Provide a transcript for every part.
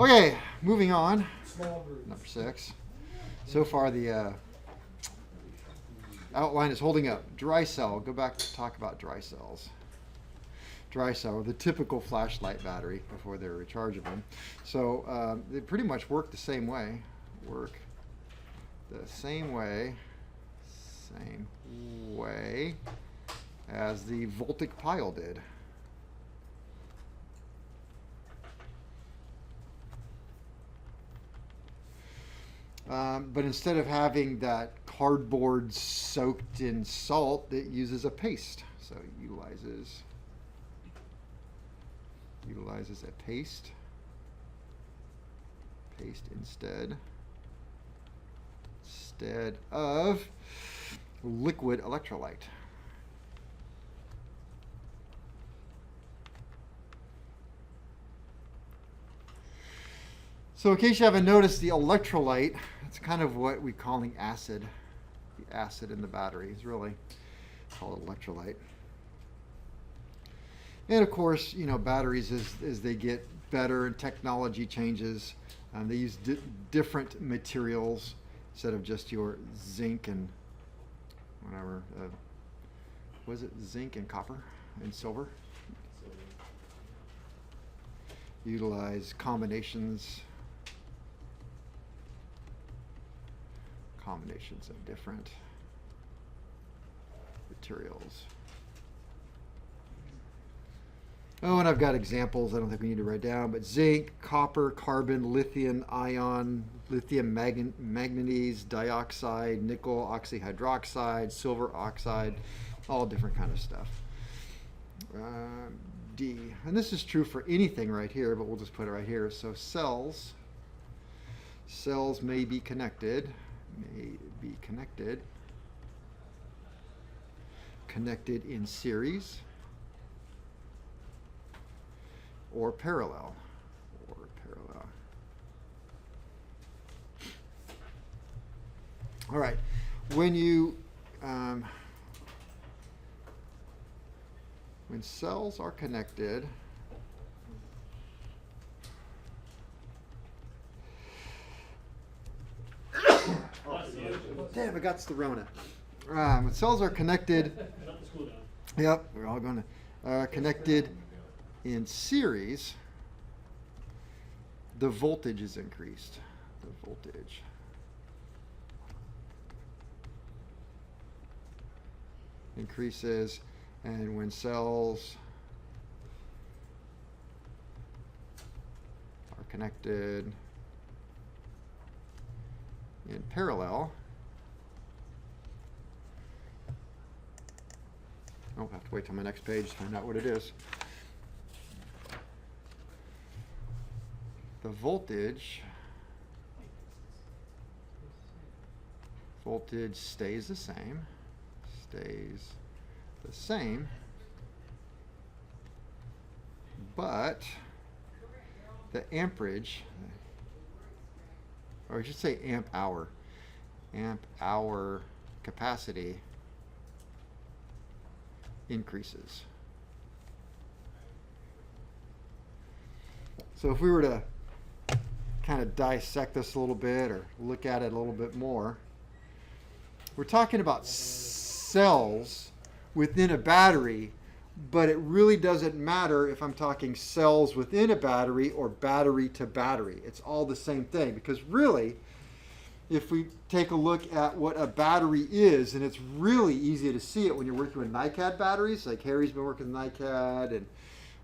Okay, moving on. Small groups. Number 6. So far the outline is holding up. Dry cell. Go back to talk about dry cells. Dry cell, the typical flashlight battery before they're rechargeable. So they pretty much work the same way. Same way as the voltaic pile did. But instead of having that cardboard soaked in salt, it uses a paste. So it utilizes a paste instead of liquid electrolyte. So in case you haven't noticed, the electrolyte, it's kind of what we're calling acid. The acid in the battery is really called electrolyte. And of course, you know, batteries, as they get better and technology changes, they use different materials instead of just your zinc and whatever. Was it zinc and copper and silver? Utilize combinations of different materials. Oh, and I've got examples I don't think we need to write down, but zinc, copper, carbon, lithium ion, lithium manganese dioxide, nickel oxyhydroxide, silver oxide, all different kind of stuff. D, and this is true for anything right here, but we'll just put it right here. So cells may be connected in series or parallel. All right, when cells are connected, damn, I got the Rona. When cells are connected, yep, we're all going to connected in series, the voltage is increased. The voltage increases, and when cells are connected in parallel, I'll have to wait till my next page to find out what it is. The voltage stays the same, but the amperage, or I should say amp hour capacity increases. So if we were to kind of dissect this a little bit or look at it a little bit more, we're talking about cells within a battery, but it really doesn't matter if I'm talking cells within a battery or battery to battery. It's all the same thing, because really, if we take a look at what a battery is, and it's really easy to see it when you're working with Ni-Cad batteries, like Harry's been working with Ni-Cad,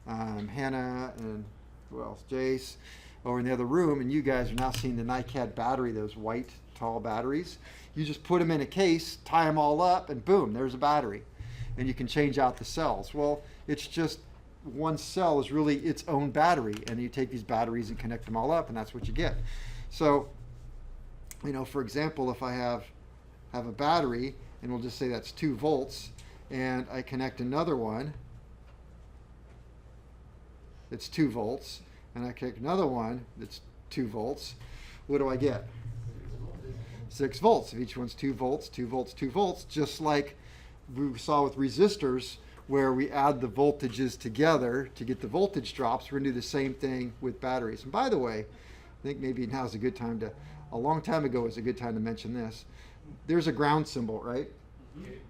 and Hannah, and who else, Jace, over in the other room, and you guys are now seeing the Ni-Cad battery, those white, tall batteries. You just put them in a case, tie them all up, and boom, there's a battery. And you can change out the cells. Well, it's just one cell is really its own battery, and you take these batteries and connect them all up, and that's what you get. So, you know, for example, if I have a battery, and we'll just say that's 2 volts, and I connect another one, it's 2 volts, and I connect another one that's 2 volts, what do I get? 6 volts. If each one's 2 volts, 2 volts, 2 volts, just like we saw with resistors, where we add the voltages together to get the voltage drops. We're going to do the same thing with batteries. And by the way, I think maybe now's a good time to, a long time ago was a good time to mention this. There's a ground symbol, right?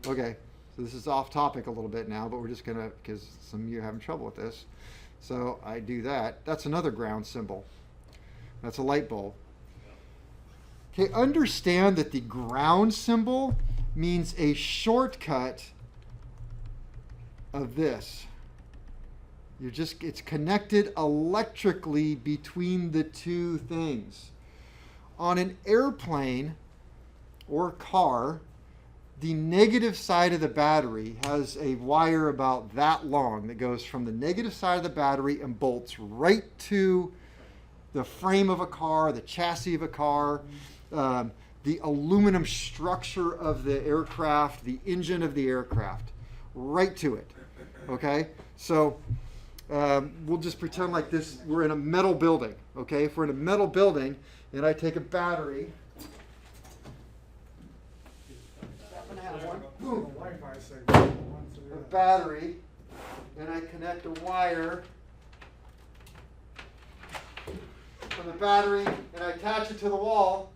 Okay, so this is off topic a little bit now, but we're just going to, because some of you are having trouble with this. So I do that. That's another ground symbol. That's a light bulb. Okay, understand that the ground symbol means a shortcut of this. It's connected electrically between the two things. On an airplane or car, the negative side of the battery has a wire about that long that goes from the negative side of the battery and bolts right to the frame of a car, the chassis of a car, the aluminum structure of the aircraft, the engine of the aircraft, right to it. Okay? So we'll just pretend like this, we're in a metal building. Okay? If we're in a metal building and I take a battery, boom, a battery, and I connect a wire from the battery and I attach it to the wall.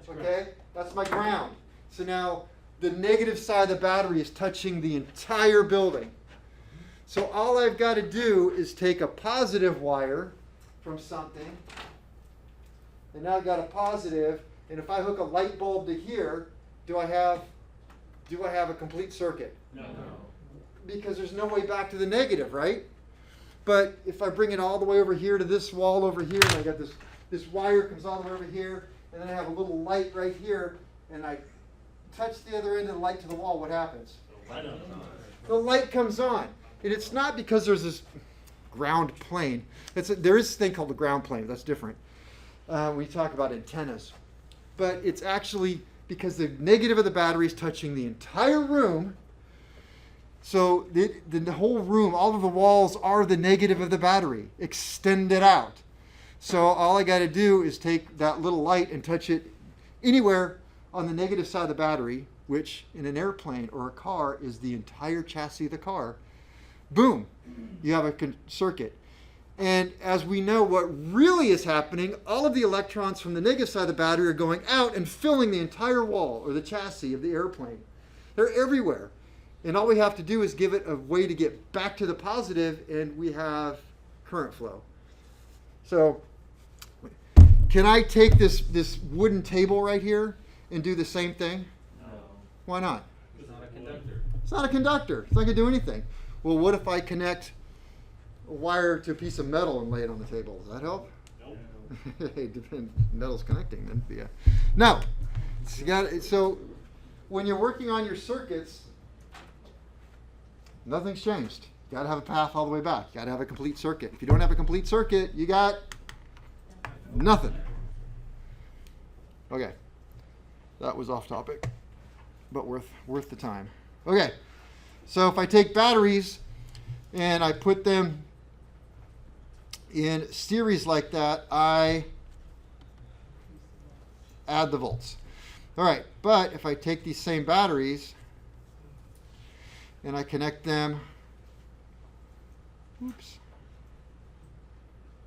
Okay, that's my ground. So now the negative side of the battery is touching the entire building. So all I've got to do is take a positive wire from something, and now I've got a positive, and if I hook a light bulb to here, do I have a complete circuit? No. Because there's no way back to the negative, right? But if I bring it all the way over here to this wall over here, and I got this wire comes all the way over here, and then I have a little light right here, and I touch the other end of the light to the wall, what happens? The light comes on. And it's not because there's this ground plane. There is this thing called the ground plane. That's different. We talk about antennas. But it's actually because the negative of the battery is touching the entire room. So the whole room, all of the walls are the negative of the battery, extended out. So all I got to do is take that little light and touch it anywhere on the negative side of the battery, which in an airplane or a car is the entire chassis of the car. Boom, you have a circuit. And as we know, what really is happening, all of the electrons from the negative side of the battery are going out and filling the entire wall or the chassis of the airplane. They're everywhere. And all we have to do is give it a way to get back to the positive, and we have current flow. So can I take this wooden table right here and do the same thing? No. Why not? It's not a conductor. It's not a conductor. It's not going to do anything. Well, what if I connect a wire to a piece of metal and lay it on the table? Does that help? Nope. Hey, metal's connecting then. Yeah. No. So when you're working on your circuits, nothing's changed. You got to have a path all the way back. You got to have a complete circuit. If you don't have a complete circuit, you got nothing. Okay. That was off topic, but worth the time. Okay. So if I take batteries and I put them in series like that, I add the volts. All right, but if I take these same batteries and I connect them,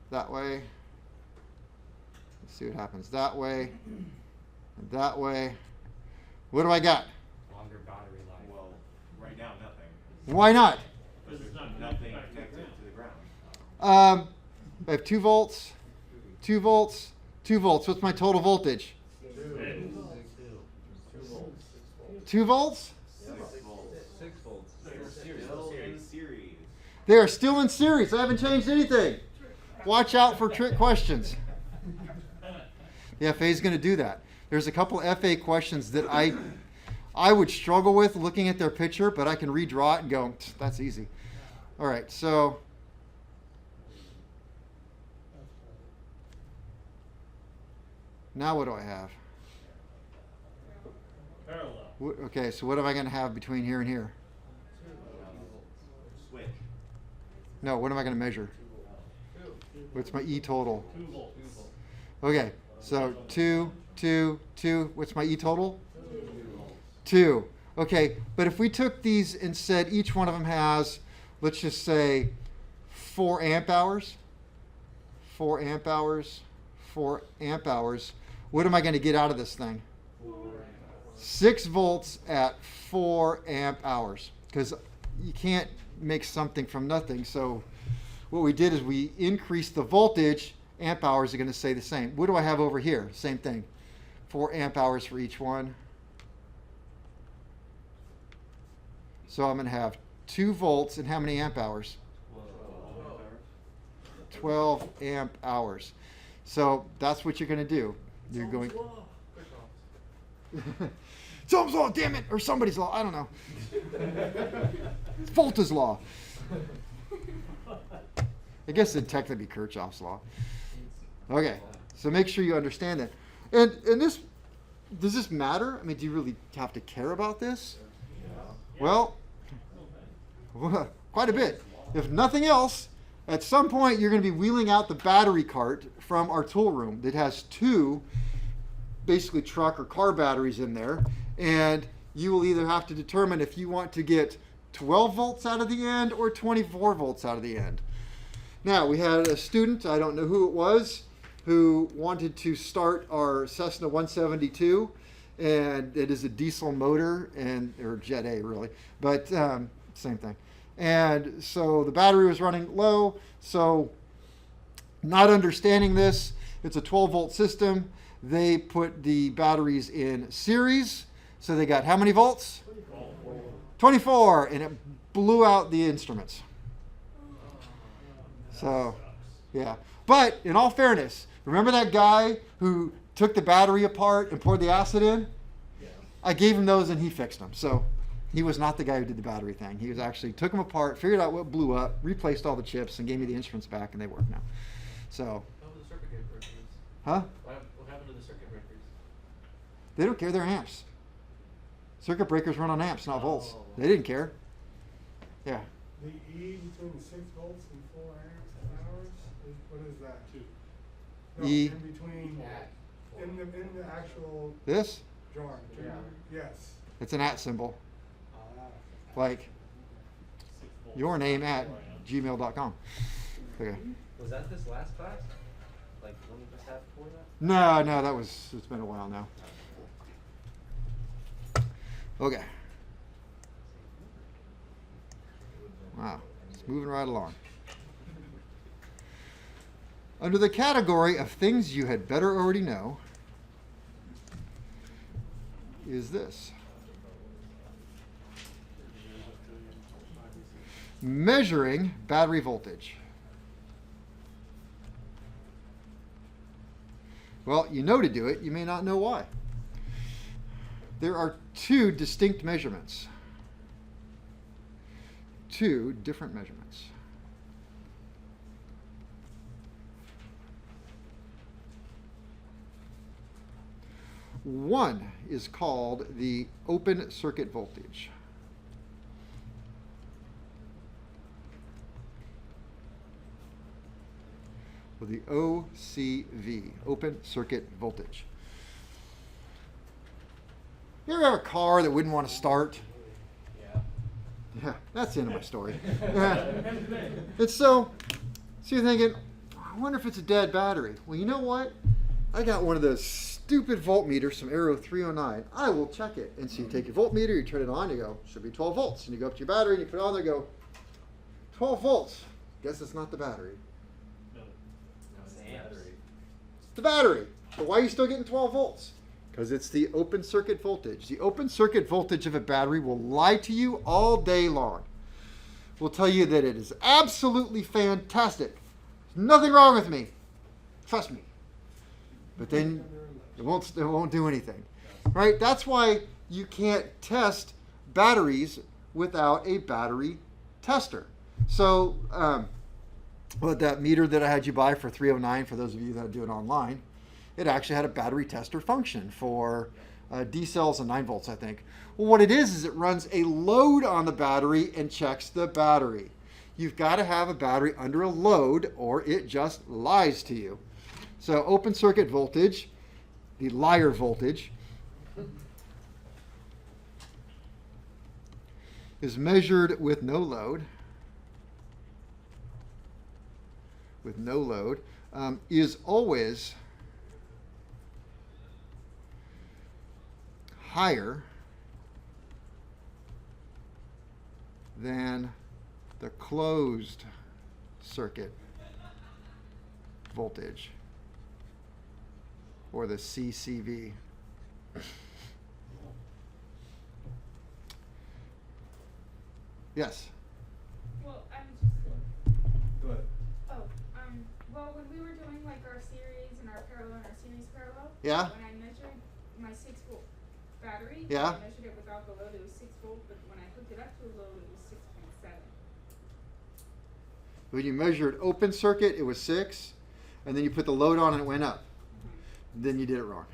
that way, let's see what happens that way, and that way. What do I got? Longer battery life. Well, right now, nothing. Why not? Because there's nothing connected to the ground. I have 2 volts, 2 volts, 2 volts. What's my total voltage? 2 volts? 6 volts. Still in series. They are still in series. I haven't changed anything. Watch out for trick questions. The FA is going to do that. There's a couple FA questions that I would struggle with looking at their picture, but I can redraw it and go, that's easy. All right, so now what do I have? Parallel. Okay, so what am I going to have between here and here? Switch. No, what am I going to measure? What's my E total? 2 volts. Okay, so 2, 2, 2. What's my E total? 2. Okay, but if we took these and said each one of them has let's just say 4 amp hours. 4 amp hours. 4 amp hours. What am I going to get out of this thing? 6 volts at 4 amp hours. Because you can't make something from nothing. So what we did is we increased the voltage. Amp hours are going to stay the same. What do I have over here? Same thing. 4 amp hours for each one. So I'm going to have 2 volts and how many amp hours? 12 amp hours. So that's what you're going to do. You're going. It's Ohm's law, damn it, or somebody's law. I don't know. It's Volta's law. I guess it'd technically be Kirchhoff's law. Okay, so make sure you understand that. And this, does this matter? I mean, do you really have to care about this? Well, quite a bit. If nothing else, at some point you're going to be wheeling out the battery cart from our tool room that has 2 basically truck or car batteries in there, and you will either have to determine if you want to get 12 volts out of the end or 24 volts out of the end. Now, we had a student, I don't know who it was, who wanted to start our Cessna 172, and it is a diesel motor, or Jet A really, but same thing. And so the battery was running low, so not understanding this, it's a 12 volt system. They put the batteries in series, so they got how many volts? 24, and it blew out the instruments. So, yeah. But in all fairness, remember that guy who took the battery apart and poured the acid in? Yeah. I gave him those and he fixed them. So he was not the guy who did the battery thing. He was actually took them apart, figured out what blew up, replaced all the chips, and gave me the instruments back, and they work now. So. How about the circuit breakers? Huh? What happened to the circuit breakers? They don't care. They're amps. Circuit breakers run on amps, not volts. They didn't care. Yeah. The E between the 6 volts and 4 amps hours, what is that? 2. No, E. in between, in the actual This? drawing. Yes. It's an @ symbol. Like your name at gmail.com. Okay. Was that this last class? Like one we just had before that? No, it's been a while now. Okay. Wow, it's moving right along. Under the category of things you had better already know is this. Measuring battery voltage. Well, you know to do it, you may not know why. There are 2 distinct measurements. 2 different measurements. One is called the open circuit voltage. Or the OCV, open circuit voltage. You ever have a car that wouldn't want to start? Yeah, that's the end of my story. And so you're thinking, I wonder if it's a dead battery. Well, you know what? I got one of those stupid voltmeters from Aero 309. I will check it. And so you take your voltmeter, you turn it on, you go, should be 12 volts. And you go up to your battery and you put it on there, go, 12 volts. Guess it's not the battery. No, It's the battery. It's the battery. But why are you still getting 12 volts? Because it's the open circuit voltage. The open circuit voltage of a battery will lie to you all day long. Will tell you that it is absolutely fantastic. There's nothing wrong with me. Trust me. But then it won't do anything. Right? That's why you can't test batteries without a battery tester. So, that meter that I had you buy for $309, for those of you that do it online, it actually had a battery tester function for D cells and 9 volts, I think. Well, what it is it runs a load on the battery and checks the battery. You've got to have a battery under a load or it just lies to you. So open circuit voltage, the liar voltage, is measured with no load. with no load is always higher than the closed circuit voltage, or the CCV. Yes. Well, I'm just, Go ahead. well, when we were doing like our series and our parallel and our series parallel. Yeah. When I measured my 6-volt battery. Yeah. I measured it without the load, it was 6 volt, but when I hooked it up to a load, it was 6.7. When you measured open circuit, it was 6, and then you put the load on and it went up. Then you did it wrong.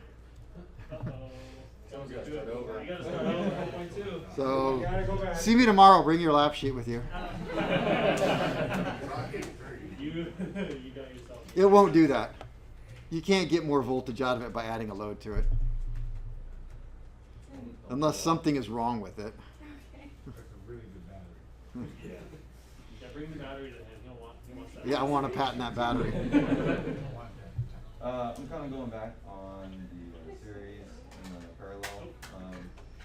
Someone's gotta start over. You gotta start over, 1.2. So, You gotta go back. see me tomorrow. Bring your lap sheet with you. You got yourself. It won't do that. You can't get more voltage out of it by adding a load to it, unless something is wrong with it. Okay. That's a really good battery. Yeah. Yeah, bring the battery to him. He wants that. Yeah, I want to patent that battery. I'm kind of going back on the series and the parallel,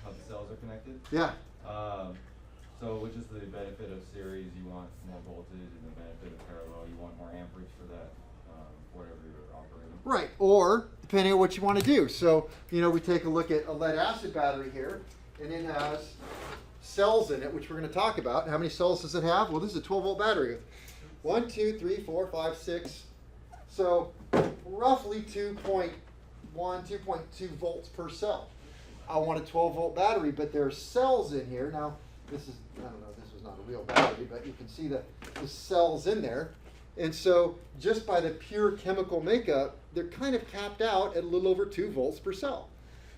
how the cells are connected. Yeah. So which is the benefit of series? You want more voltage, and the benefit of parallel, you want more amperage for that, whatever you're operating. Right, or depending on what you want to do. So, we take a look at a lead acid battery here, and it has cells in it, which we're going to talk about. How many cells does it have? Well, this is a 12-volt battery with 1, 2, 3, 4, 5, 6. So roughly 2.1, 2.2 volts per cell. I want a 12-volt battery, but there are cells in here. Now, this is, I don't know, this was not a real battery, but you can see the cells in there. And so just by the pure chemical makeup, they're kind of capped out at a little over 2 volts per cell.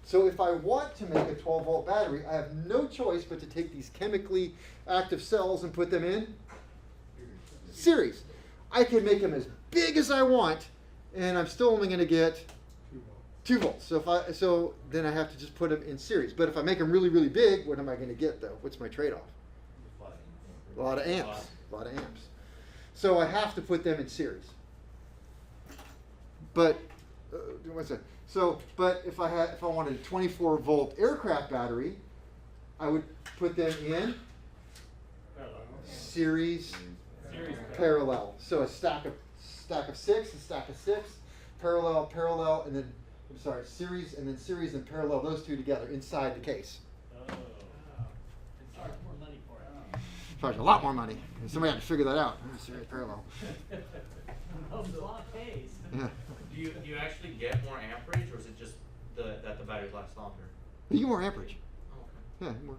So if I want to make a 12-volt battery, I have no choice but to take these chemically active cells and put them in series. I can make them as big as I want, and I'm still only going to get 2 volts. So then I have to just put them in series. But if I make them really, really big, what am I going to get though? What's my trade-off? A lot of amps. A lot of amps. So I have to put them in series. But what's that? So, but if I wanted a 24-volt aircraft battery, I would put them in series parallel. So a stack of 6, a stack of 6, parallel, and then series, and then series and parallel, those two together inside the case. Oh. Charge more money for it. Charge a lot more money. Somebody had to figure that out. Series parallel. Yeah. Do you actually get more amperage, or is it just that the batteries last longer? You get more amperage. Oh, okay. Yeah. More.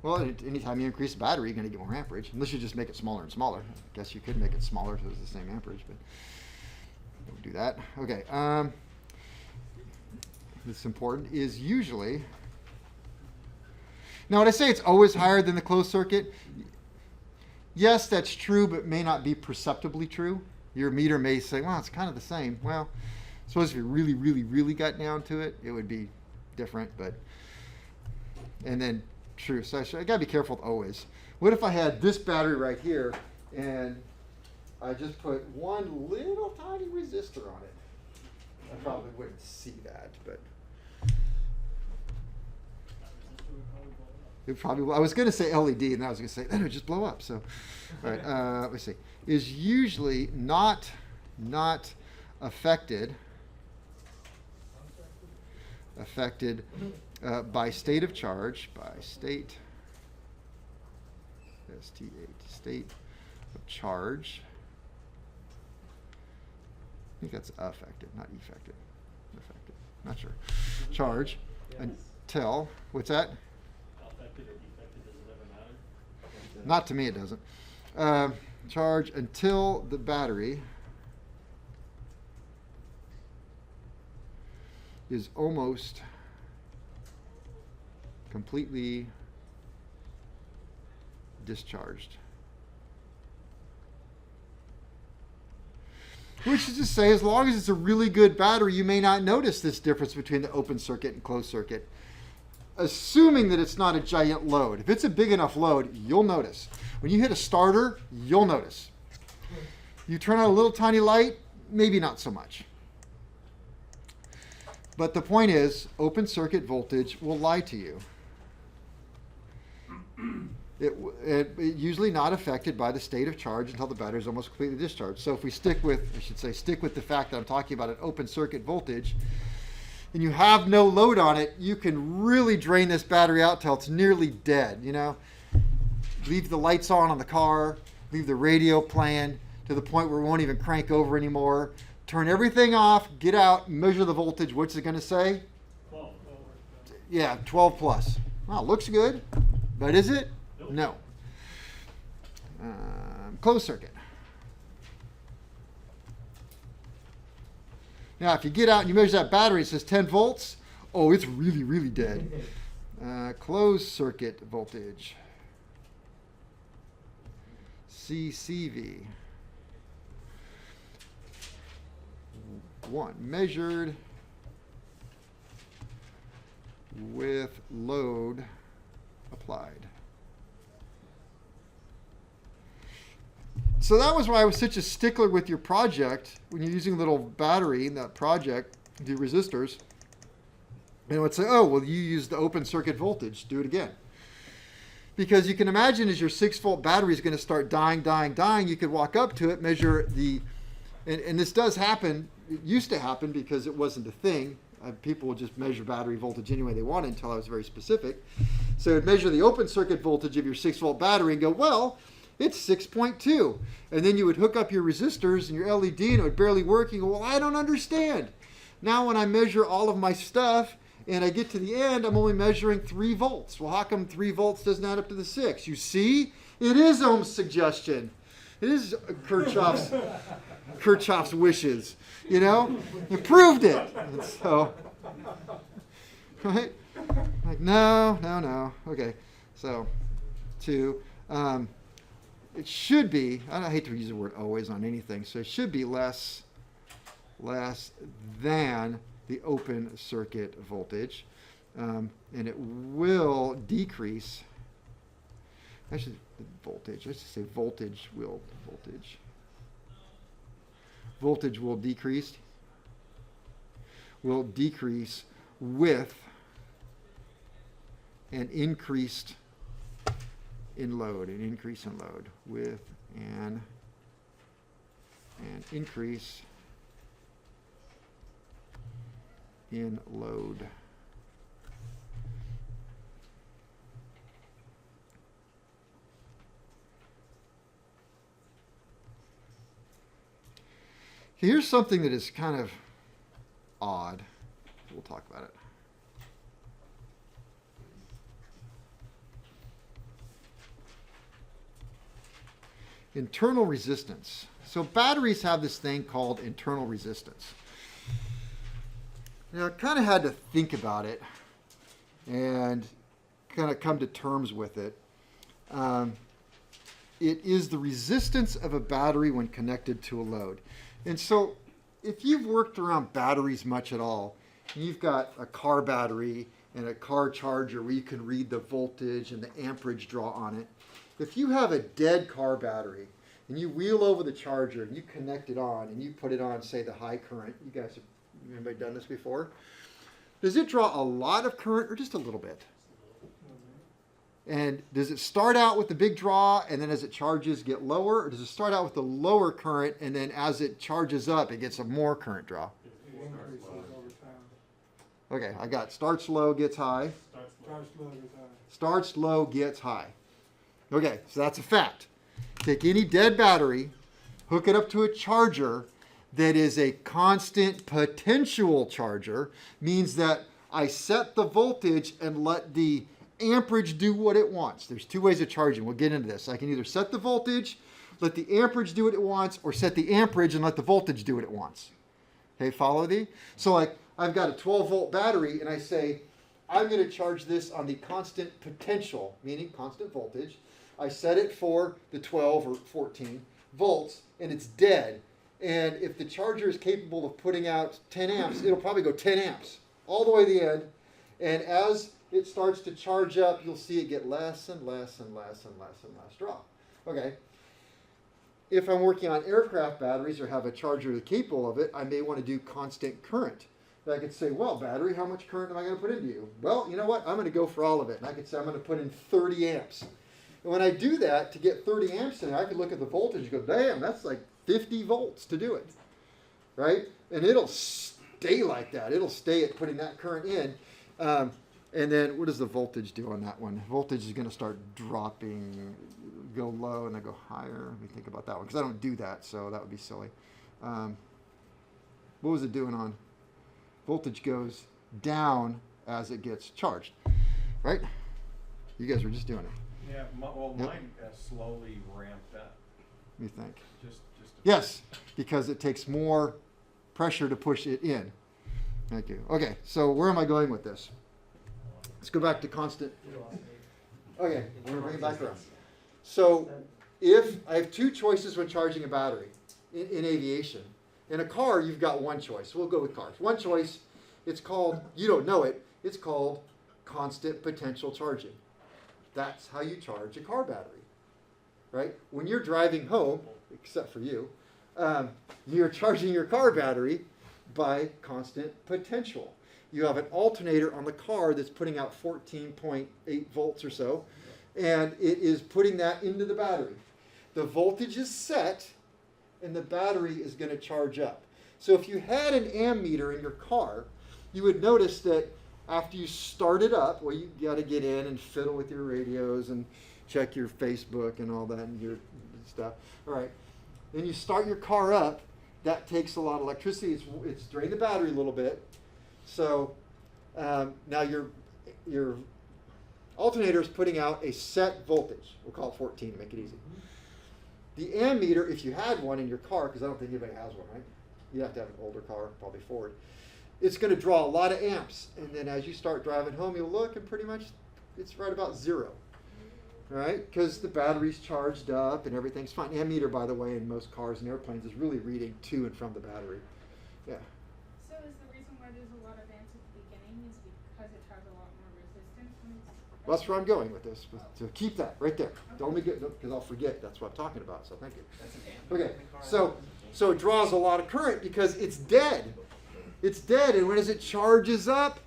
Well, anytime you increase the battery, you're going to get more amperage. Unless you just make it smaller and smaller. I guess you could make it smaller so it's the same amperage, but don't do that. Okay. This is important. Is usually. Now, when I say it's always higher than the closed circuit, yes, that's true, but may not be perceptibly true. Your meter may say, well, it's kind of the same. Well, I suppose if you really, really, really got down to it, it would be different. But and then true. So I gotta be careful with always. What if I had this battery right here and I just put one little tiny resistor on it? I probably wouldn't see that, but it probably. I was gonna say LED, and I was gonna say that would just blow up. So, all right. Let's see. Is usually not affected by state of charge, by state state of charge. I think that's affected, not effective. Affected, not sure. Charge until what's that? Affected or defected, does it ever matter? Not to me, it doesn't. Charge until the battery is almost completely discharged. Which is to say, as long as it's a really good battery, you may not notice this difference between the open circuit and closed circuit. Assuming that it's not a giant load. If it's a big enough load, you'll notice. When you hit a starter, you'll notice. You turn on a little tiny light, maybe not so much. But the point is, open circuit voltage will lie to you. It usually not affected by the state of charge until the battery is almost completely discharged. So if we stick with the fact that I'm talking about an open circuit voltage, and you have no load on it, you can really drain this battery out till it's nearly dead, you know? Leave the lights on the car, leave the radio playing to the point where it won't even crank over anymore. Turn everything off, get out, measure the voltage. What's it going to say? 12. Yeah, 12 plus. Well, looks good, but is it? Nope. No. Closed circuit. Now, if you get out and you measure that battery, it says 10 volts. Oh, it's really, really dead. Closed circuit voltage. CCV. 1 measured with load applied. So that was why I was such a stickler with your project when you're using a little battery in that project, the resistors. And it would say, oh, well, you used the open circuit voltage. Do it again. Because you can imagine as your 6-volt battery is going to start dying, you could walk up to it, measure the, and this does happen. It used to happen because it wasn't a thing. People would just measure battery voltage any way they wanted until I was very specific. So it would measure the open circuit voltage of your 6-volt battery and go, well, it's 6.2. And then you would hook up your resistors and your LED and it would barely work. And go, well, I don't understand. Now when I measure all of my stuff and I get to the end, I'm only measuring 3 volts. Well, how come 3 volts doesn't add up to the 6? You see, it is Ohm's suggestion. It is Kirchhoff's wishes. You know, you proved it. And so, right? Like, no. Okay, so 2. It should be, I hate to use the word always on anything, so it should be less than the open circuit voltage. And it will decrease, actually voltage, let's just say voltage will decrease with an increase in load, with an increase in load. Here's something that is kind of odd. We'll talk about it. Internal resistance. So batteries have this thing called internal resistance. Now, I kind of had to think about it and kind of come to terms with it. It is the resistance of a battery when connected to a load. And so if you've worked around batteries much at all, and you've got a car battery and a car charger where you can read the voltage and the amperage draw on it, if you have a dead car battery and you wheel over the charger and you connect it on and you put it on, say, the high current, you guys have anybody done this before? Does it draw a lot of current or just a little bit? And does it start out with the big draw and then as it charges get lower? Or does it start out with the lower current and then as it charges up it gets a more current draw? It increases over time. Okay, I got starts low, gets high. Starts low, gets high. Starts low, gets high. Okay, so that's a fact. Take any dead battery, hook it up to a charger that is a constant potential charger, means that I set the voltage and let the amperage do what it wants. There's 2 ways of charging. We'll get into this. I can either set the voltage, let the amperage do what it wants, or set the amperage and let the voltage do what it wants. Okay, follow me? So like I've got a 12-volt battery and I say, I'm going to charge this on the constant potential, meaning constant voltage. I set it for the 12 or 14 volts and it's dead. And if the charger is capable of putting out 10 amps, it'll probably go 10 amps all the way to the end. And as it starts to charge up, you'll see it get less and less and less and less and less draw. Okay. if I'm working on aircraft batteries or have a charger capable of it, I may want to do constant current. And I could say, well, battery, how much current am I going to put into you? Well, you know what? I'm going to go for all of it. And I could say I'm going to put in 30 amps. And when I do that, to get 30 amps in, I could look at the voltage and go, damn, that's like 50 volts to do it, right? And it'll stay like that. It'll stay at putting that current in. And then what does the voltage do on that one? Voltage is going to start dropping, go low, and then go higher. Let me think about that one, because I don't do that, so that would be silly. What was it doing on? Voltage goes down as it gets charged, right? You guys were just doing it. Yeah, well, Yep. mine slowly ramped up. Let me think. Just. Yes, because it takes more pressure to push it in. Thank you. Okay, so where am I going with this? Let's go back to constant. Okay, we're going to bring it back around. So if I have two choices when charging a battery in aviation. In a car, you've got one choice. We'll go with cars. One choice, it's called, you don't know it, it's called constant potential charging. That's how you charge a car battery, right? When you're driving home, except for you, you're charging your car battery by constant potential. You have an alternator on the car that's putting out 14.8 volts or so, and it is putting that into the battery. The voltage is set, and the battery is going to charge up. So if you had an ammeter in your car, you would notice that after you start it up, well, you got to get in and fiddle with your radios and check your Facebook and all that and your stuff. All right. Then you start your car up. That takes a lot of electricity. It's drained the battery a little bit. So now your alternator is putting out a set voltage. We'll call it 14 to make it easy. The ammeter, if you had one in your car, because I don't think anybody has one, right? You have to have an older car, probably Ford. It's going to draw a lot of amps. And then as you start driving home, you'll look and pretty much it's right about zero. Right? Because the battery's charged up and everything's fine. Ammeter, by the way, in most cars and airplanes is really reading to and from the battery. Yeah. So is the reason why there's a lot of amps at the beginning is because it has a lot more resistance when it's... Well, that's where I'm going with this. So keep that right there. Don't make it, because I'll forget. That's what I'm talking about. So thank you. That's an amp. Okay. So it draws a lot of current because it's dead. It's dead, and when as it charges up,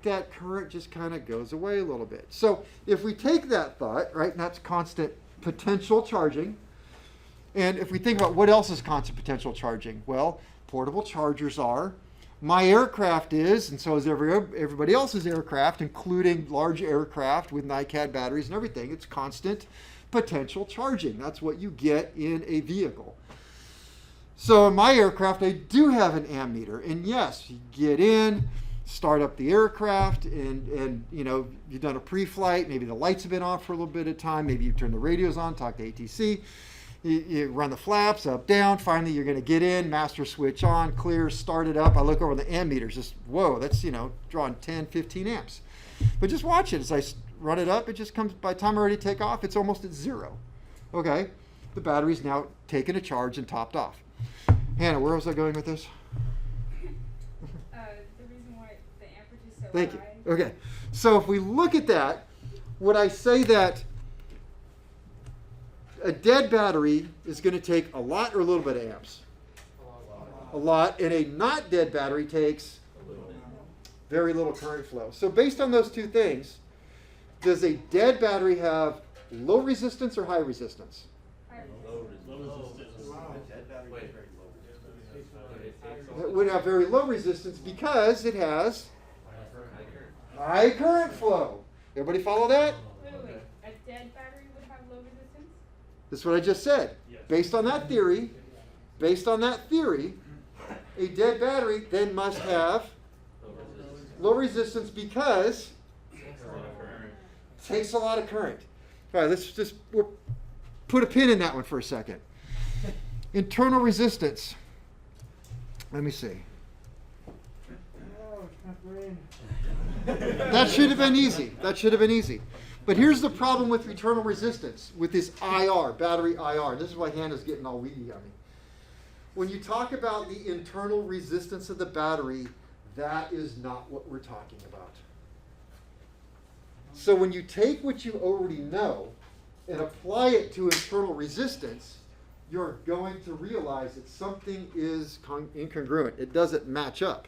that current just kind of goes away a little bit. So if we take that thought, right, and that's constant potential charging, and if we think about what else is constant potential charging, well, portable chargers are, my aircraft is, and so is everybody else's aircraft, including large aircraft with Ni-Cad batteries and everything. It's constant potential charging. That's what you get in a vehicle. So in my aircraft, I do have an ammeter, and yes, you get in, start up the aircraft, and you know, you've done a pre-flight, maybe the lights have been off for a little bit of time, maybe you turn the radios on, talk to ATC, you run the flaps up, down, finally you're going to get in, master switch on, clear, start it up. I look over the ammeters, just, whoa, that's, you know, drawing 10, 15 amps. But just watch it. As I run it up, it just comes, by the time I'm ready to take off, it's almost at zero. Okay, the battery's now taken a charge and topped off. Hannah, where was I going with this? The reason why the amperage is so Thank you. high. Okay, so if we look at that, would I say that a dead battery is going to take a lot or a little bit of amps? A lot, and a not dead battery takes very little current flow. So based on those two things, does a dead battery have low resistance or high resistance? Low resistance. Dead battery Wait. is very low resistance. It would have very low resistance because it has high current flow. Everybody follow that? Wait. A dead battery would have low resistance? That's what I just said. Yes. Based on that theory, a dead battery then must have low resistance because it takes a lot of current. All right, let's just put a pin in that one for a second. Internal resistance. Let me see. Oh, it's not rain. That should have been easy. But here's the problem with internal resistance, with this IR, battery IR. This is why Hannah's getting all weedy on me. When you talk about the internal resistance of the battery, that is not what we're talking about. So when you take what you already know and apply it to internal resistance, you're going to realize that something is incongruent. It doesn't match up.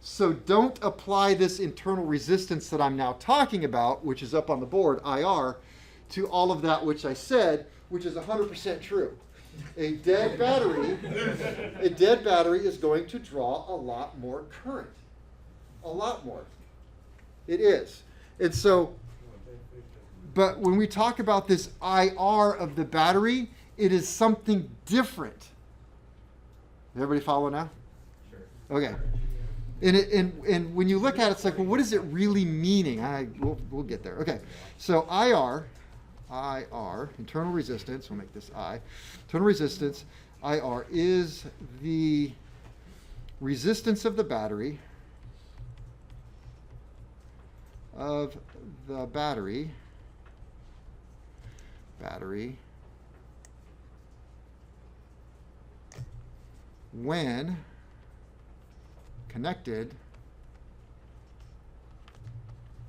So don't apply this internal resistance that I'm now talking about, which is up on the board, IR, to all of that which I said, which is 100% true. A dead battery is going to draw a lot more current. A lot more. It is. And so, but when we talk about this IR of the battery, it is something different. Everybody follow now? Sure. Okay. And when you look at it, it's like, well, what is it really meaning? We'll get there. Okay. So IR, internal resistance, we'll make this I. Internal resistance, IR, is the resistance of the battery when connected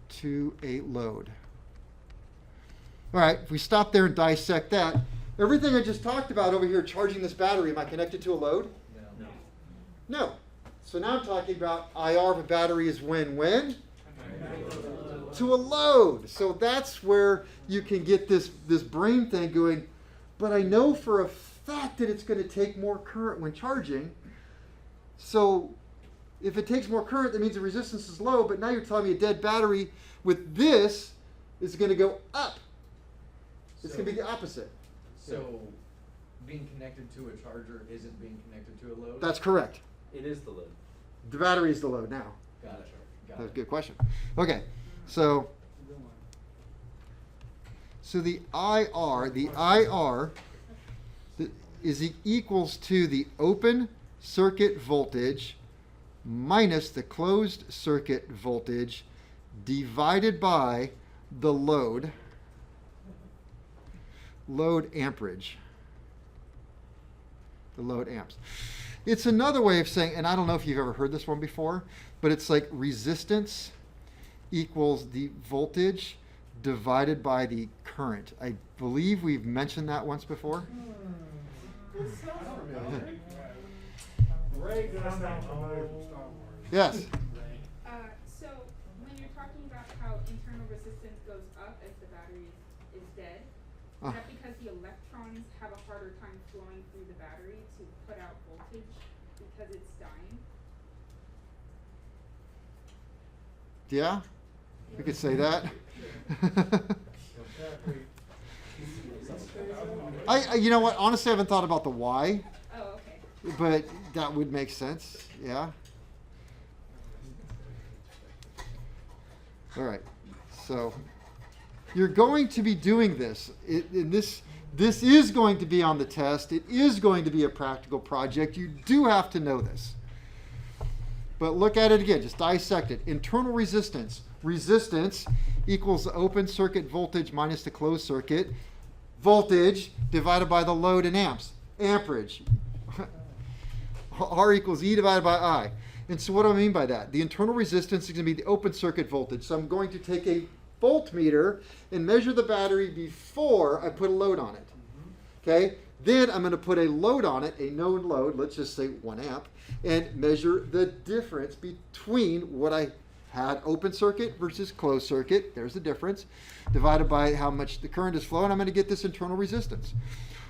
to a load. All right, if we stop there and dissect that, everything I just talked about over here, charging this battery, am I connected to a load? No. No. So now I'm talking about IR of a battery is when? To a load. So that's where you can get this brain thing going, but I know for a fact that it's going to take more current when charging. So if it takes more current, that means the resistance is low, but now you're telling me a dead battery with this is going to go up. It's going to be the opposite. So being connected to a charger isn't being connected to a load? That's correct. It is the load. The battery is the load now. Got it. Got That's a it. good question. Okay, so the IR equals to the open circuit voltage minus the closed circuit voltage divided by the load amperage. The load amps. It's another way of saying, and I don't know if you've ever heard this one before, but it's like resistance equals the voltage divided by the current. I believe we've mentioned that once before. Ray does sound familiar from Star Wars. Yes. So when you're talking about how internal resistance goes up as the battery is dead, is that because the electrons have a harder time flowing through the battery to put out voltage because it's dying? Yeah, we could say that. You know what? Honestly, I haven't thought about the why, Oh, okay. but that would make sense. Yeah. All right. So you're going to be doing this. This is going to be on the test. It is going to be a practical project. You do have to know this. But look at it again. Just dissect it. Internal resistance. Resistance equals the open circuit voltage minus the closed circuit voltage divided by the load in amps. Amperage. R equals E divided by I. And so what do I mean by that? The internal resistance is going to be the open circuit voltage. So I'm going to take a voltmeter and measure the battery before I put a load on it. Okay? Then I'm going to put a load on it, a known load, let's just say 1 amp, and measure the difference between what I had open circuit versus closed circuit. There's the difference. Divided by how much the current is flowing, I'm going to get this internal resistance.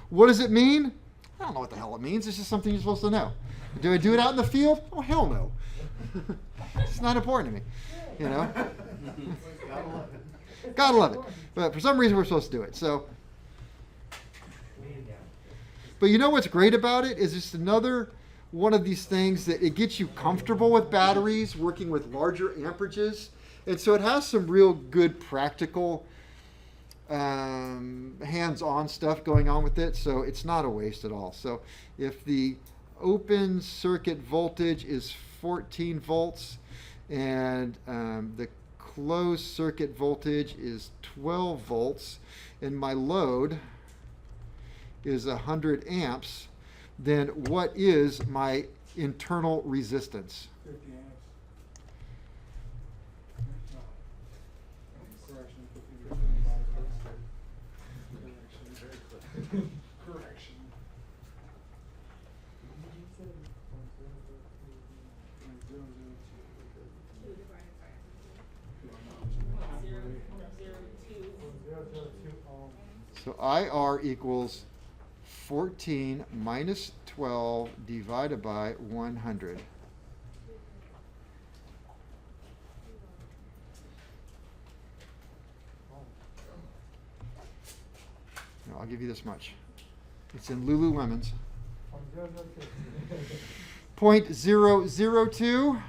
What does it mean? I don't know what the hell it means. It's just something you're supposed to know. Do I do it out in the field? Oh, hell no. It's not important to me. You know? Gotta love it. But for some reason, we're supposed to do it. So, but you know what's great about it is just another one of these things that it gets you comfortable with batteries, working with larger amperages. And so it has some real good practical hands-on stuff going on with it. So it's not a waste at all. So if the open circuit voltage is 14 volts and the closed circuit voltage is 12 volts and my load is 100 amps, then what is my internal resistance? 50 amps. No. Correction, 50 amps. Correction. 2 divided by 0.002 ohms. So IR equals 14 minus 12 divided by 100. No, I'll give you this much. It's in Lululemons. 0.002. 0.02.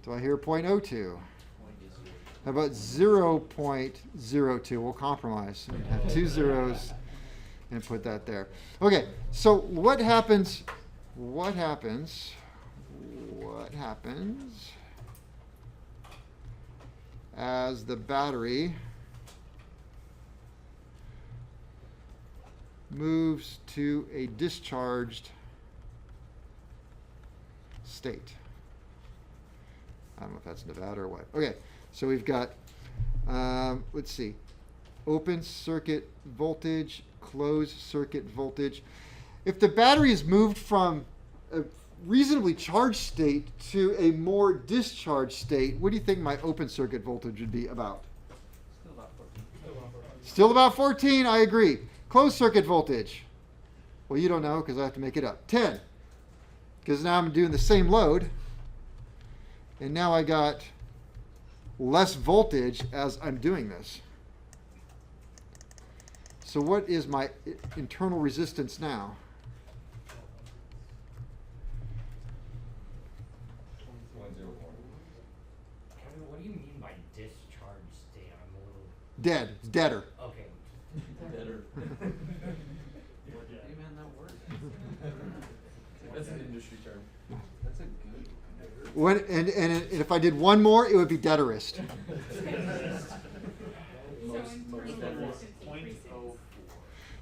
Do I hear 0.02? How about 0.02? We'll compromise. Have 2 zeros and put that there. Okay, so what happens as the battery moves to a discharged state? I don't know if that's Nevada or what. Okay, so we've got, let's see, open circuit voltage, closed circuit voltage. If the battery is moved from a reasonably charged state to a more discharged state, what do you think my open circuit voltage would be about? Still about 14. Still about 14, I agree. Closed circuit voltage. Well, you don't know because I have to make it up. 10. Because now I'm doing the same load. And now I got less voltage as I'm doing this. So what is my internal resistance now? 0.04. Kevin, what do you mean by discharge state? I'm a little. Dead. It's deader. Okay. Better. More dead. Hey man, that works. That's an industry term. That's a good. When, and if I did one more, it would be deaderist. So Most internal resistance increases.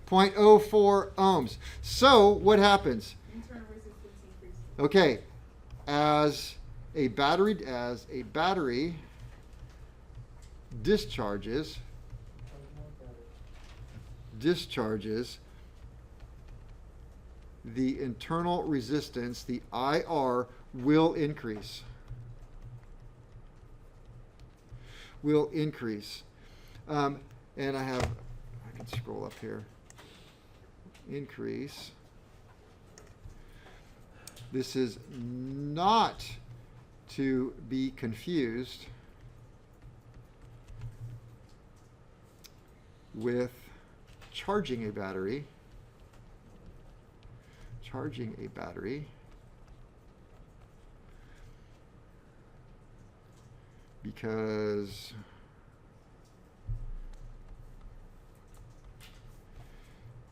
0.04 ohms. So what happens? Internal resistance increases. Okay, as a battery discharges, the internal resistance, the IR, will increase. And I can scroll up here. Increase. This is not to be confused with charging a battery.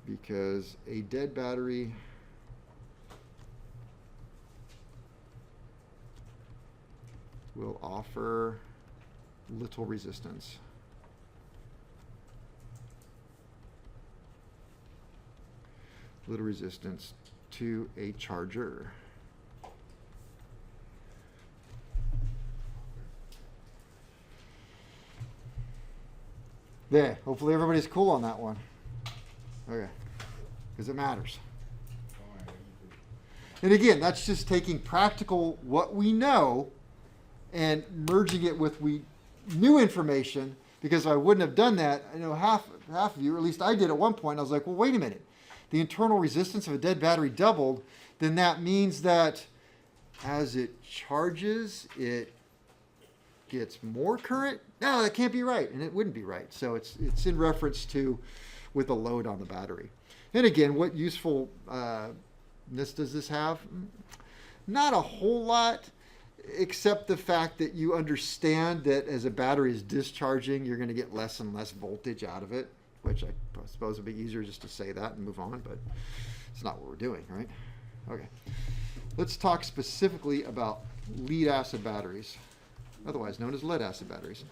Because a dead battery will offer little resistance. To a charger. There, hopefully everybody's cool on that one. Okay, because it matters. And again, that's just taking practical what we know and merging it with new information, because if I wouldn't have done that, I know half of you, or at least I did at one point, I was like, well, wait a minute. The internal resistance of a dead battery doubled, then that means that as it charges, it gets more current? No, that can't be right, and it wouldn't be right. So it's in reference to with a load on the battery. And again, what usefulness does this have? Not a whole lot, except the fact that you understand that as a battery is discharging, you're going to get less and less voltage out of it, which I suppose would be easier just to say that and move on, but it's not what we're doing, right? Okay. Let's talk specifically about lead acid batteries, otherwise known as lead acid batteries.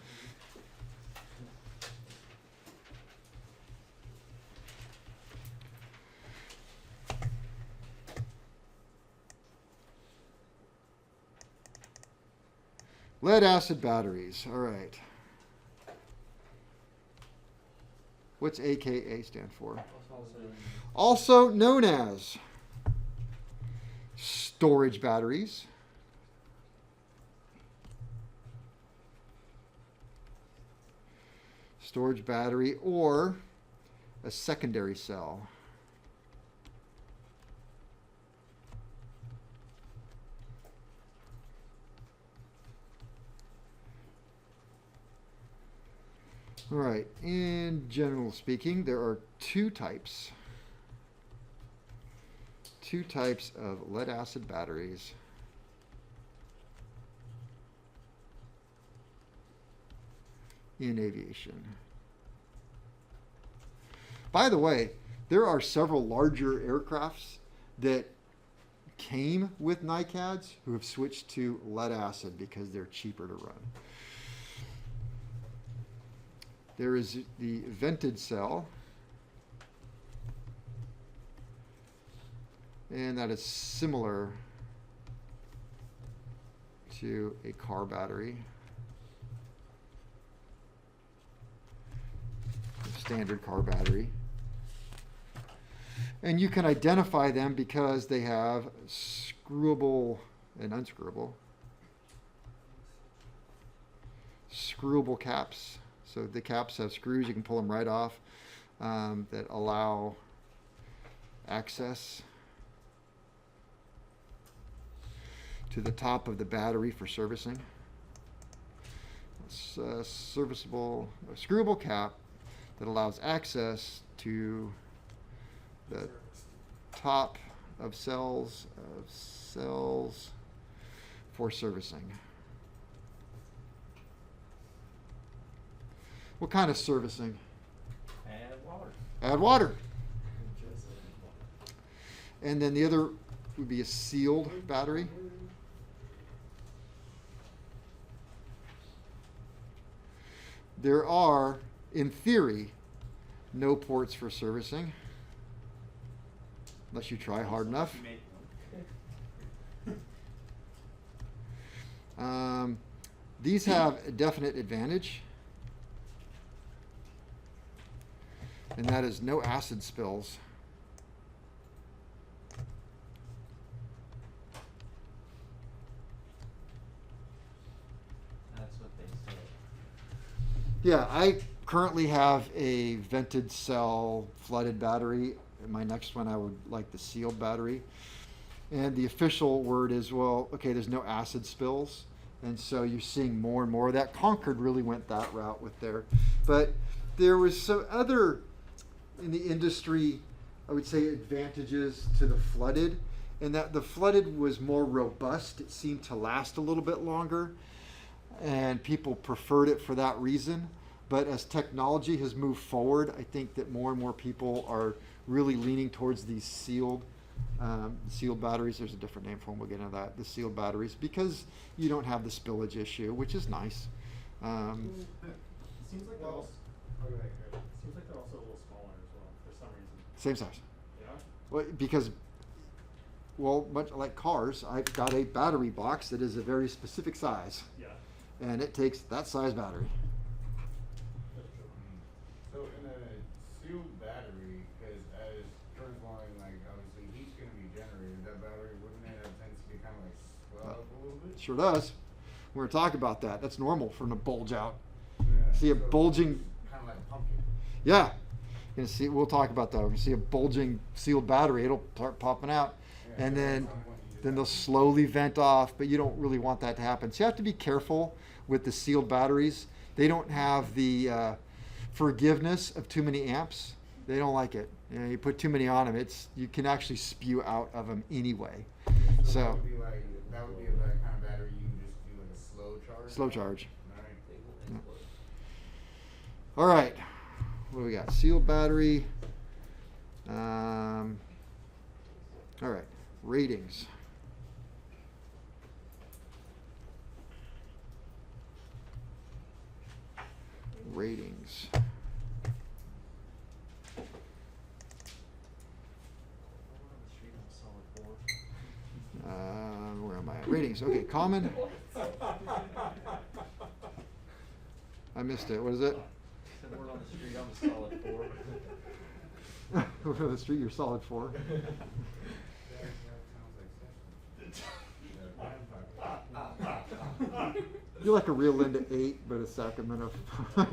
Lead acid batteries, all right. What's AKA stand for? Also known as storage batteries. Storage battery or a secondary cell. All right, in general speaking, there are two types of lead acid batteries. In aviation. By the way, there are several larger aircrafts that came with Ni-Cads who have switched to lead acid because they're cheaper to run. There is the vented cell, and that is similar to a car battery. Standard car battery. And you can identify them because they have screwable and unscrewable. Screwable caps. So the caps have screws, you can pull them right off, that allow access to the top of the battery for servicing. It's a screwable cap that allows access to the top of cells for servicing. What kind of servicing? Add water. Add water. And then the other would be a sealed battery. There are, in theory, no ports for servicing, unless you try hard enough. You make These have a definite advantage, and that is no acid spills. That's what they say. Yeah, I currently have a vented cell flooded battery. My next one, I would like the sealed battery. And the official word is, well, okay, there's no acid spills. And so you're seeing more and more of that. Concord really went that route with their. But there was some other, in the industry, I would say, advantages to the flooded. And that the flooded was more robust. It seemed to last a little bit longer. And people preferred it for that reason. But as technology has moved forward, I think that more and more people are really leaning towards these sealed batteries. There's a different name for them. We'll get into that. The sealed batteries, because you don't have the spillage issue, which is nice. It seems like they're also, seems like they're also a little smaller as well for some reason. Same size. Yeah. Well, because, well, much like cars, I've got a battery box that is a very specific size, Yeah. and it takes that size battery. So in a sealed battery, because as turns flowing, like obviously heat's going to be generated, that battery wouldn't it have tends to be kind of like swell up a little bit? Sure does. We're going to talk about that. That's normal from the bulge out. Yeah. See a So bulging. kind of like a pumpkin. Yeah. You're gonna see. We'll talk about that. We're gonna see a bulging sealed battery. It'll start popping out, Yeah, and so then at some point you just they'll have to- slowly vent off. But you don't really want that to happen. So you have to be careful with the sealed batteries. They don't have the forgiveness of too many amps. They don't like it. You know, you put too many on them, you can actually spew out of them anyway. that So would be like that would be a kind of battery you can just do like a slow charge. slow charge. Alright. All right. What do we got? Sealed battery. All right. Ratings. Ratings. Where am I at? Ratings. Okay, common. I missed it. What is it? Said word on the street, I'm a solid 4. Word on the street, you're solid 4. That sounds like session. You're like a real Linda 8, but a Sacramento. no.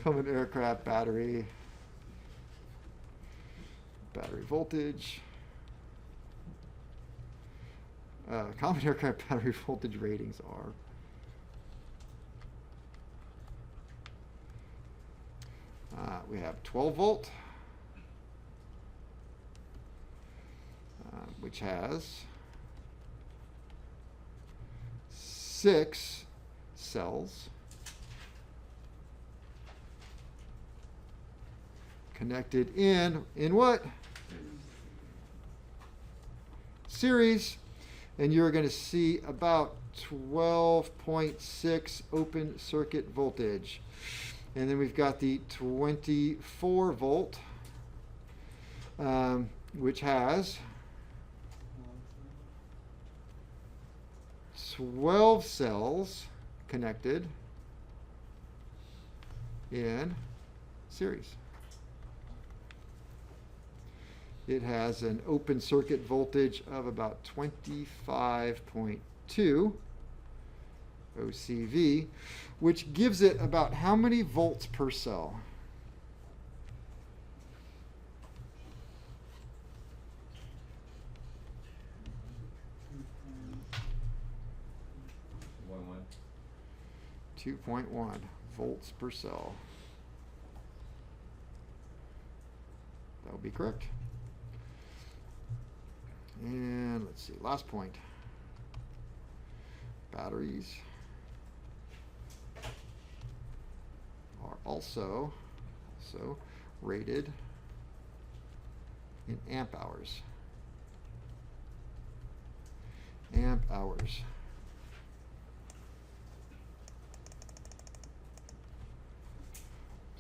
Common aircraft battery. Battery voltage. Common aircraft battery voltage ratings are. We have 12 volt, which has 6 cells connected in what? Series. And you're going to see about 12.6 open circuit voltage. And then we've got the 24 volt, which has 12 cells connected in series. It has an open circuit voltage of about 25.2 OCV, which gives it about how many volts per cell? One. 2.1 volts per cell. That would be correct. And let's see, last point. Batteries are also rated in amp hours. Amp hours.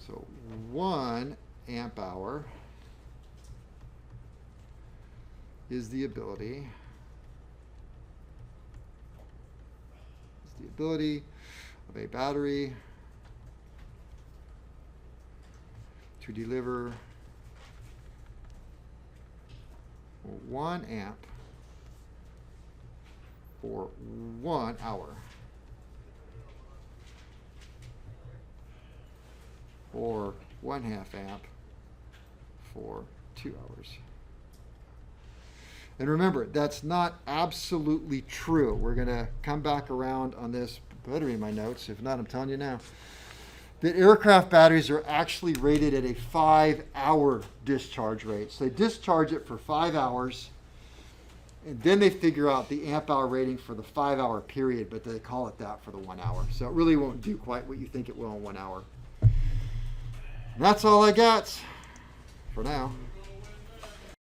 So 1 amp hour is the ability of a battery to deliver 1 amp for 1 hour, or 1/2 amp for 2 hours. And remember, that's not absolutely true. We're going to come back around on this. Better in my notes. If not, I'm telling you now. That aircraft batteries are actually rated at a 5-hour discharge rate. So they discharge it for 5 hours, and then they figure out the amp hour rating for the 5-hour period, but they call it that for the 1 hour. So it really won't do quite what you think it will in 1 hour. And that's all I got for now.